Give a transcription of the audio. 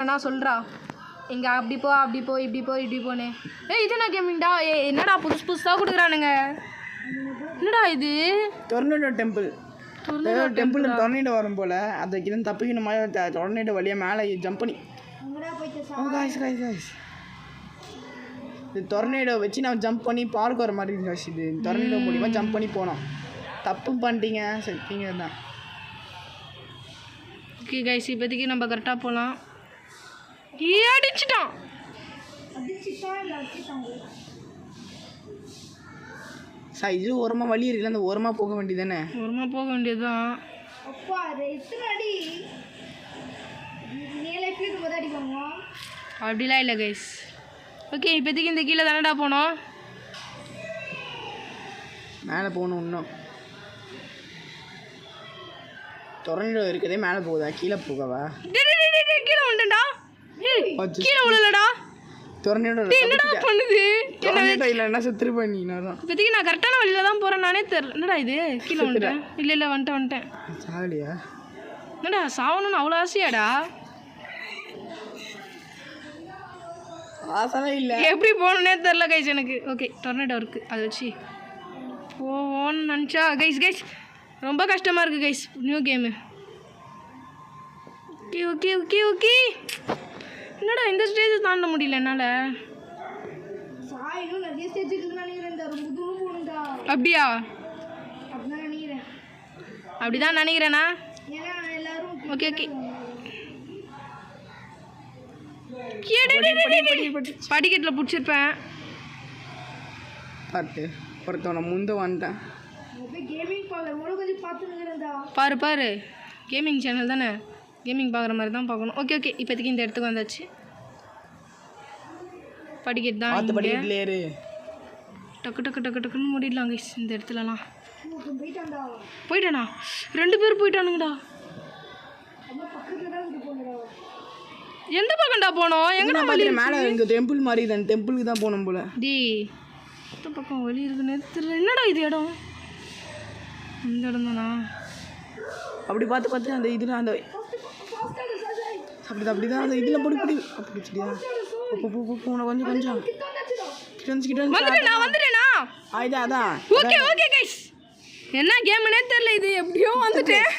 அண்ணா சொல்கிறா இங்கே அப்படி போ இப்படி போ இப்படி போனே. இது என்ன கேமிங்டா? என்னடா புதுசாக கொடுக்குறானுங்க. என்னடா இது? Tornado temple. டெம்பிள் டொர்னேடோ வரும் போல் அதை இது தப்பிக்கணும் மாதிரி டொர்னேடோ வழியாக மேலே ஜம்ப் பண்ணி இது டொர்னேடோ வச்சு நான் ஜம்ப் பண்ணி பார்க் வர மாதிரி இருந்துச்சு. இது டொர்னேடோ மூலிமா ஜம்ப் பண்ணி போனோம். தப்பு பண்ணிட்டீங்க செத்தீங்க தான். ஓகே கைஸ், இப்போதைக்கு நம்ம கரெக்டாக போகலாம். அடிச்சிட்டான் சார். இது ஓரமாக வழி இருக்குல்ல, அந்த ஓரமாக போக வேண்டியது தானே? ஓரமாக போக வேண்டியது தான். அப்படிலாம் இல்லை கைஸ். ஓகே, இப்போதைக்கு இந்த கீழே தானடா போனோம். மேலே போகணும். இன்னும் டொர்னேடோ இருக்கதே மேலே போகுதா கீழே போகவா? கீழே வந்துட்டா. கீழே விழலடா. டொர்னேடோ என்னடா பண்ணுது? டொர்னேடோ இல்லைன்னா செத்துரு பண்ணினா தான். இப்போதைக்கு நான் கரெக்டான வழியில் தான் போகிறேன். நானே தெரியல. என்னடா இது? கீழே வந்துட்டேன். இல்லை வந்துட்டேன். சாவலியா? என்னடா சாவணும்னு அவ்வளோ ஆசையாடா? ஆசைலாம் இல்லை. எப்படி போகணுன்னே தெரில கைஸ் எனக்கு. ஓகே, டொர்னேடோ இருக்குது, அதை வச்சு போவோன்னு நினச்சா கைஸ் ரொம்ப கஷ்டமாக இருக்குது கைஸ். New game. ஓகே என்னடா இந்த ஸ்டேஜ் தாண்ட முடியல என்னால். அப்படியா? அப்படிதான் நினைக்கிறேண்ணா. ஓகே படிக்கட்டில் பிடிச்சிருப்பேன். பார்த்து ஒருத்தவனை முந்த வந்துட்டேன். பாரு கேமிங் சேனல் தானே, கேமிங் பார்க்குற மாதிரி தான் பார்க்கணும். ஓகே இப்போதைக்கு இந்த இடத்துக்கு வந்தாச்சு. படிக்கட்டு தான். டக்குன்னு மூடிடலாம் கைஸ் இந்த இடத்துலலாம். போயிட்டானா? 2 பேர் போயிட்டானுங்கடா. எந்த பக்கம்டா போனோம்? எங்கடா வழி? மேலே இங்கே டெம்பிள் மாதிரி தான், டெம்பிளுக்கு தான் போகணும் போல. எந்த பக்கம் வழி இருக்குன்னு தெரியல. என்னடா இது இடம்? இந்த இடம் தானா? அப்படி பார்த்து அந்த இதில் அந்த அப்படிதான் அந்த இதில் அப்படி சரியா? போன கொஞ்சம் வந்துட்டேனா? அதான். ஓகே கைஸ், என்ன கேம்னே தெரியல. இது எப்படியோ வந்துட்டேன்.